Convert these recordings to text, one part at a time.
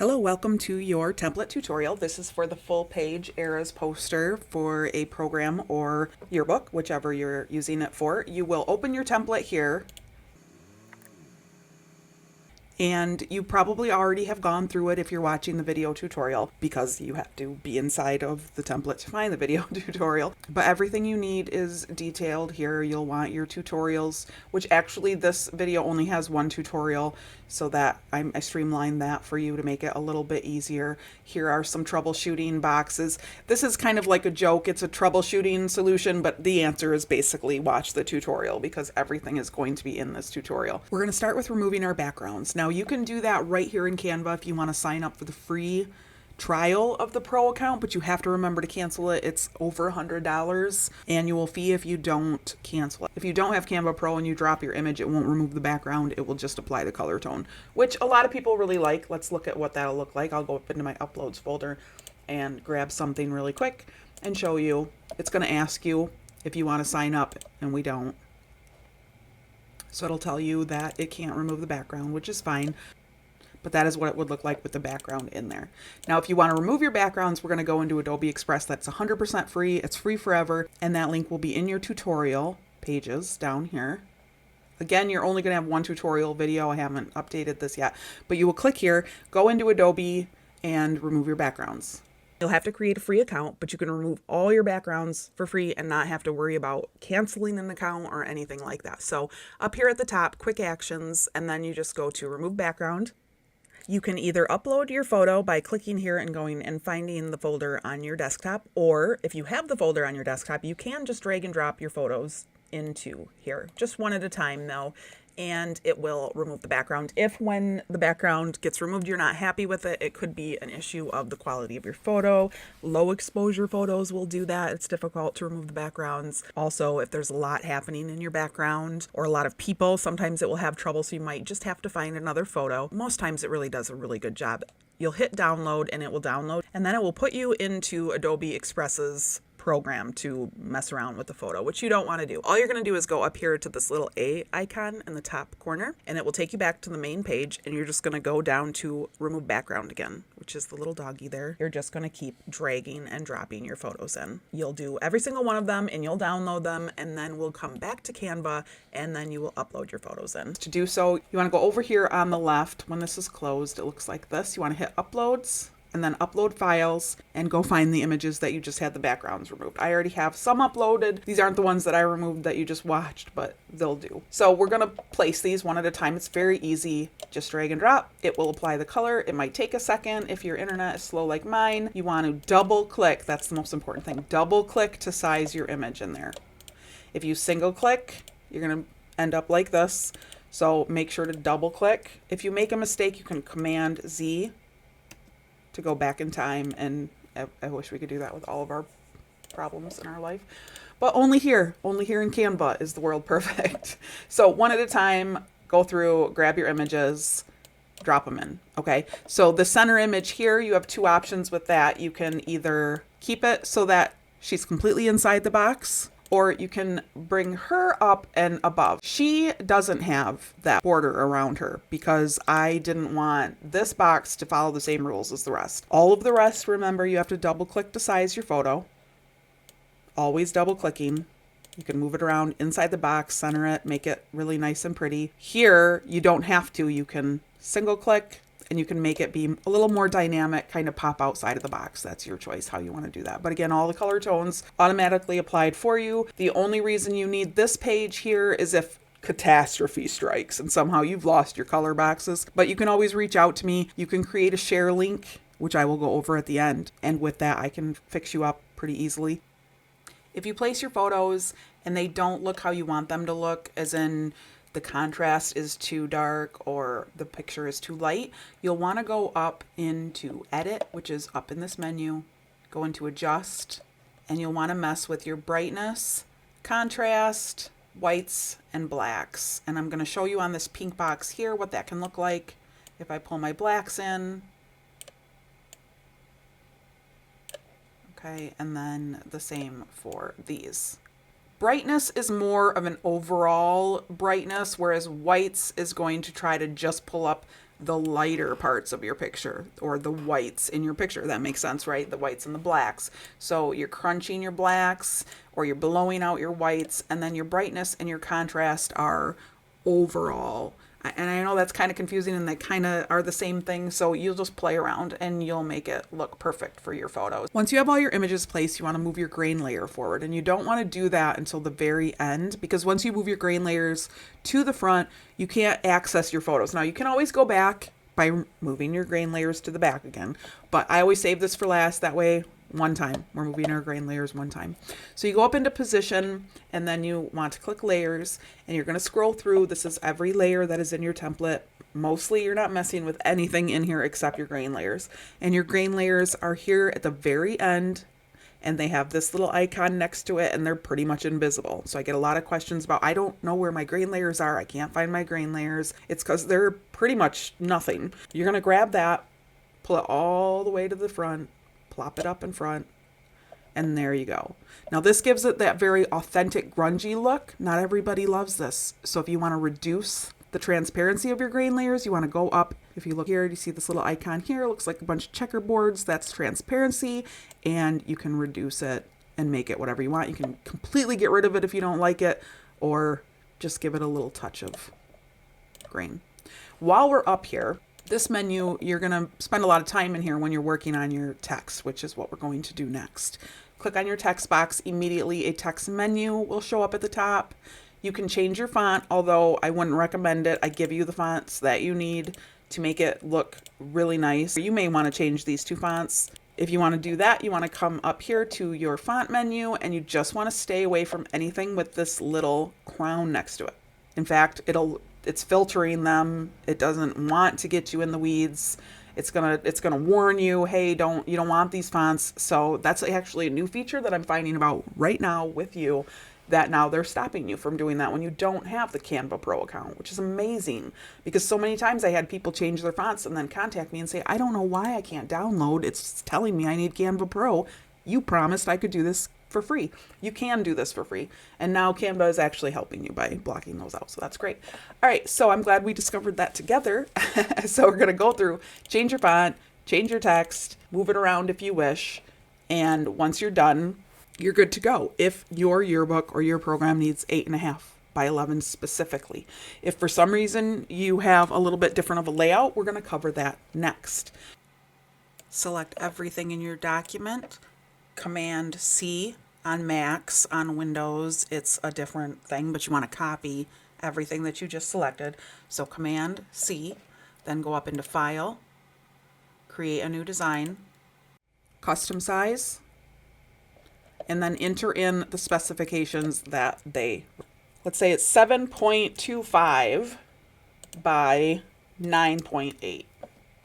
Hello, welcome to your template tutorial. This is for the full page eras poster for a program or yearbook, whichever you're using it for. You will open your template here. And you probably already have gone through it if you're watching the video tutorial, because you have to be inside of the template to find the video tutorial. But everything you need is detailed here. You'll want your tutorials, which actually this video only has one tutorial, so that I streamlined that for you to make it a little bit easier. Here are some troubleshooting boxes. This is kind of like a joke. It's a troubleshooting solution, but the answer is basically watch the tutorial, because everything is going to be in this tutorial. We're going to start with removing our backgrounds. Now you can do that right here in Canva if you want to sign up for the free trial of the pro account, but you have to remember to cancel it. It's over $100 annual fee if you don't cancel it. If you don't have Canva Pro and you drop your image, it won't remove the background. It will just apply the color tone, which a lot of people really like. Let's look at what that'll look like. I'll go up into my uploads folder and grab something really quick and show you. It's going to ask you if you want to sign up, and we don't. So it'll tell you that it can't remove the background, which is fine. But that is what it would look like with the background in there. Now, if you want to remove your backgrounds, we're going to go into Adobe Express. That's 100% free. It's free forever. And that link will be in your tutorial pages down here. Again, you're only going to have one tutorial video. I haven't updated this yet. But you will click here, go into Adobe, and remove your backgrounds. You'll have to create a free account, but you can remove all your backgrounds for free and not have to worry about canceling an account or anything like that. So up here at the top, quick actions, and then you just go to remove background. You can either upload your photo by clicking here and going and finding the folder on your desktop, or if you have the folder on your desktop, you can just drag and drop your photos into here, just one at a time though, and it will remove the background. If when the background gets removed, you're not happy with it, it could be an issue of the quality of your photo. Low exposure photos will do that. It's difficult to remove the backgrounds. Also, if there's a lot happening in your background or a lot of people, sometimes it will have trouble, so you might just have to find another photo. Most times it really does a really good job. You'll hit download and it will download, and then it will put you into Adobe Express's program to mess around with the photo, which you don't want to do. All you're going to do is go up here to this little A icon in the top corner, and it will take you back to the main page, and you're just going to go down to remove background again, which is the little doggy there. You're just going to keep dragging and dropping your photos in. You'll do every single one of them, and you'll download them, and then we'll come back to Canva, and then you will upload your photos in. To do so, you want to go over here on the left. When this is closed, it looks like this. You want to hit uploads, and then upload files, and go find the images that you just had the backgrounds removed. I already have some uploaded. These aren't the ones that I removed that you just watched, but they'll do. So we're gonna place these one at a time. It's very easy. Just drag and drop. It will apply the color. It might take a second. If your internet is slow like mine, you want to double click. That's the most important thing. Double click to size your image in there. If you single click, you're gonna end up like this. So make sure to double click. If you make a mistake, you can Command Z to go back in time, and I wish we could do that with all of our problems in our life, but only here in Canva is the world perfect. So one at a time, go through, grab your images, drop them in. Okay, so the center image here, you have two options with that. You can either keep it so that she's completely inside the box, or you can bring her up and above. She doesn't have that border around her because I didn't want this box to follow the same rules as the rest. All of the rest, remember, you have to double click to size your photo. Always double clicking. You can move it around inside the box, center it, make it really nice and pretty. Here, you don't have to. You can single click, and you can make it be a little more dynamic, kind of pop outside of the box. That's your choice how you want to do that. But again, all the color tones automatically applied for you. The only reason you need this page here is if catastrophe strikes and somehow you've lost your color boxes. But you can always reach out to me. You can create a share link, which I will go over at the end. And with that, I can fix you up pretty easily. If you place your photos and they don't look how you want them to look, as in the contrast is too dark or the picture is too light, you'll want to go up into Edit, which is up in this menu, go into Adjust, and you'll want to mess with your brightness, contrast, whites, and blacks. And I'm going to show you on this pink box here what that can look like. If I pull my blacks in, okay, and then the same for these. Brightness is more of an overall brightness, whereas whites is going to try to just pull up the lighter parts of your picture or the whites in your picture. That makes sense, right? The whites and the blacks. So you're crunching your blacks or you're blowing out your whites, and then your brightness and your contrast are overall. And I know that's kind of confusing and they kind of are the same thing. So you'll just play around and you'll make it look perfect for your photos. Once you have all your images placed, you want to move your grain layer forward, and you don't want to do that until the very end, because once you move your grain layers to the front, you can't access your photos. Now you can always go back by moving your grain layers to the back again, but I always save this for last. That way, one time we're moving our grain layers one time. So you go up into position, and then you want to click layers, and you're going to scroll through. This is every layer that is in your template. Mostly you're not messing with anything in here except your grain layers, and your grain layers are here at the very end, and they have this little icon next to it, and they're pretty much invisible. So I get a lot of questions about, I don't know where my grain layers are. I can't find my grain layers. It's because they're pretty much nothing. You're going to grab that, pull it all the way to the front, plop it up in front, and there you go. Now this gives it that very authentic grungy look. Not everybody loves this. So if you want to reduce the transparency of your grain layers, you want to go up. If you look here, you see this little icon here. It looks like a bunch of checkerboards. That's transparency, and you can reduce it and make it whatever you want. You can completely get rid of it if you don't like it, or just give it a little touch of grain. While we're up here, this menu, you're going to spend a lot of time in here when you're working on your text, which is what we're going to do next. Click on your text box. Immediately a text menu will show up at the top. You can change your font, although I wouldn't recommend it. I give you the fonts that you need to make it look really nice. You may want to change these two fonts. If you want to do that, you want to come up here to your font menu, and you just want to stay away from anything with this little crown next to it. In fact, it's filtering them. It doesn't want to get you in the weeds. It's gonna warn you, hey, you don't want these fonts. So that's actually a new feature that I'm finding about right now with you, that now they're stopping you from doing that when you don't have the Canva Pro account, which is amazing, because so many times I had people change their fonts and then contact me and say, I don't know why I can't download. It's telling me I need Canva Pro. You promised I could do this for free. You can do this for free. And now Canva is actually helping you by blocking those out. So that's great. All right. So I'm glad we discovered that together. So we're going to go through, change your font, change your text, move it around if you wish. And once you're done, you're good to go. If your yearbook or your program needs 8.5 by 11 specifically. If for some reason you have a little bit different of a layout, we're going to cover that next. Select everything in your document. Command C on Macs. On Windows, it's a different thing, but you want to copy everything that you just selected. So Command C, then go up into File, create a new design, custom size, and then enter in the specifications that let's say it's 7.25 by 9.8.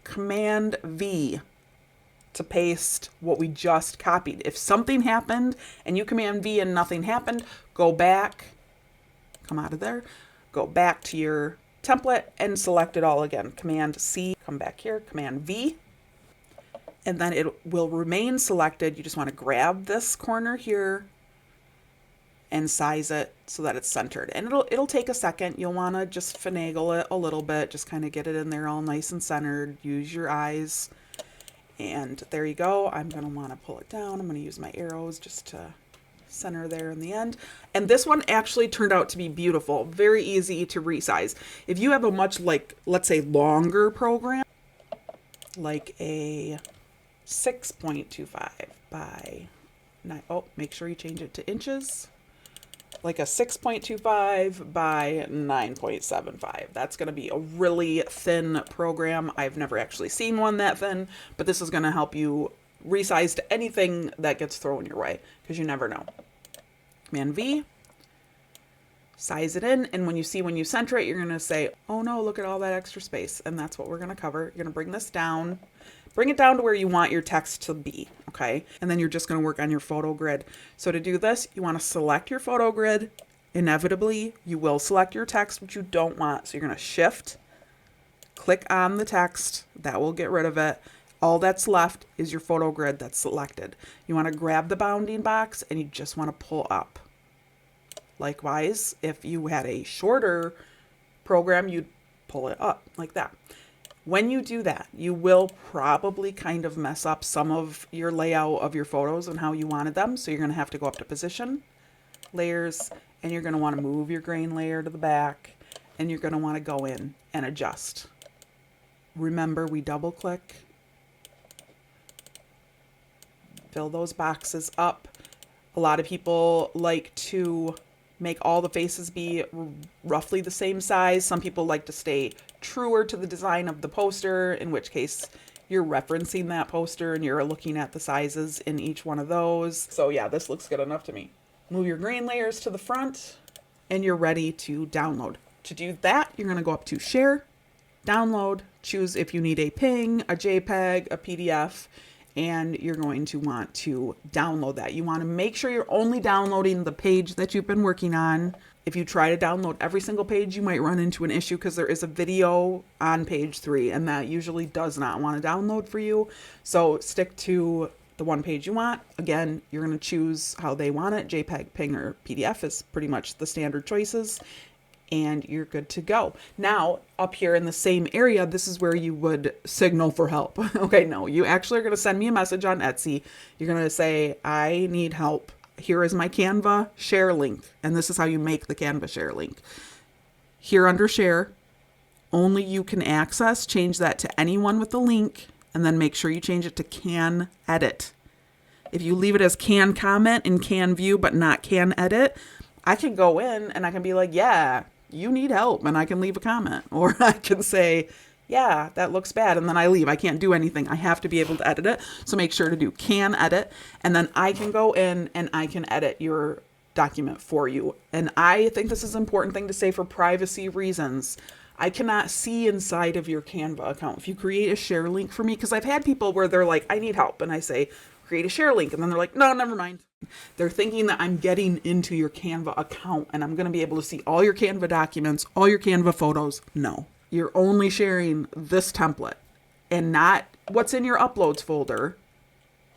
Command V to paste what we just copied. If something happened and you Command V and nothing happened, go back, come out of there, go back to your template and select it all again. Command C, come back here, Command V, and then it will remain selected. You just want to grab this corner here and size it so that it's centered. And it'll take a second. You'll want to just finagle it a little bit, just kind of get it in there all nice and centered. Use your eyes. And there you go. I'm going to want to pull it down. I'm going to use my arrows just to center there in the end. And this one actually turned out to be beautiful. Very easy to resize. If you have a much, let's say, longer program, like a 6.25 by 9. Oh, make sure you change it to inches. Like a 6.25 by 9.75. That's going to be a really thin program. I've never actually seen one that thin, but this is going to help you resize to anything that gets thrown your way, because you never know. Command V, size it in, and when you center it, you're going to say, oh no, look at all that extra space, and that's what we're going to cover. You're going to bring this down. Bring it down to where you want your text to be, okay? And then you're just going to work on your photo grid. So to do this, you want to select your photo grid. Inevitably, you will select your text, which you don't want. So you're going to Shift, click on the text. That will get rid of it. All that's left is your photo grid that's selected. You want to grab the bounding box, and you just want to pull up. Likewise, if you had a shorter program, you'd pull it up like that. When you do that, you will probably kind of mess up some of your layout of your photos and how you wanted them. So you're going to have to go up to position, layers, and you're going to want to move your grain layer to the back, and you're going to want to go in and adjust. Remember, we double click, fill those boxes up. A lot of people like to make all the faces be roughly the same size. Some people like to stay truer to the design of the poster, in which case you're referencing that poster and you're looking at the sizes in each one of those. So yeah, this looks good enough to me. Move your grain layers to the front and you're ready to download. To do that, you're going to go up to Share, Download, choose if you need a PNG, a JPEG, a PDF, and you're going to want to download that. You want to make sure you're only downloading the page that you've been working on. If you try to download every single page, you might run into an issue because there is a video on page 3 and that usually does not want to download for you. So stick to the one page you want. Again, you're going to choose how they want it. JPEG, PNG, or PDF is pretty much the standard choices. And you're good to go. Now, up here in the same area, this is where you would signal for help. Okay, no, you actually are going to send me a message on Etsy. You're going to say, I need help. Here is my Canva share link. And this is how you make the Canva share link. Here under share, only you can access, change that to anyone with the link, and then make sure you change it to can edit. If you leave it as can comment and can view, but not can edit, I can go in and I can be like, yeah, you need help, and I can leave a comment. Or I can say, yeah, that looks bad, and then I leave. I can't do anything. I have to be able to edit it. So make sure to do can edit, and then I can go in and I can edit your document for you. And I think this is an important thing to say for privacy reasons. I cannot see inside of your Canva account. If you create a share link for me, because I've had people where they're like, I need help, and I say, create a share link, and then they're like, no, never mind. They're thinking that I'm getting into your Canva account and I'm going to be able to see all your Canva documents, all your Canva photos. No, you're only sharing this template and not what's in your uploads folder,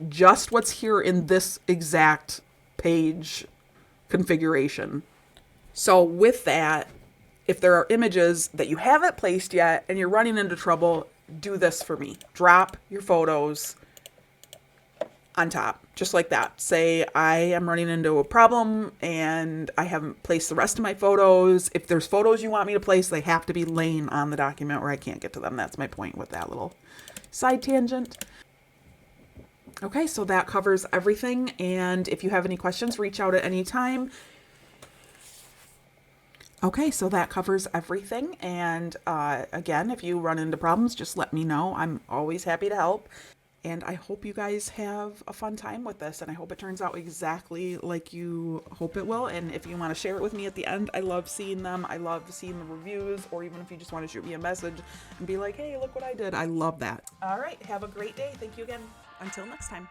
just what's here in this exact page configuration. So with that, if there are images that you haven't placed yet and you're running into trouble, do this for me. Drop your photos on top, just like that. Say I am running into a problem and I haven't placed the rest of my photos. If there's photos you want me to place, they have to be laying on the document or I can't get to them. That's my point with that little side tangent. Okay, so that covers everything. And if you have any questions, reach out at any time. Okay, so that covers everything. And again, if you run into problems, just let me know. I'm always happy to help. And I hope you guys have a fun time with this, and I hope it turns out exactly like you hope it will. And if you want to share it with me at the end, I love seeing them. I love seeing the reviews, or even if you just want to shoot me a message and be like, hey, look what I did. I love that. All right, have a great day. Thank you again. Until next time.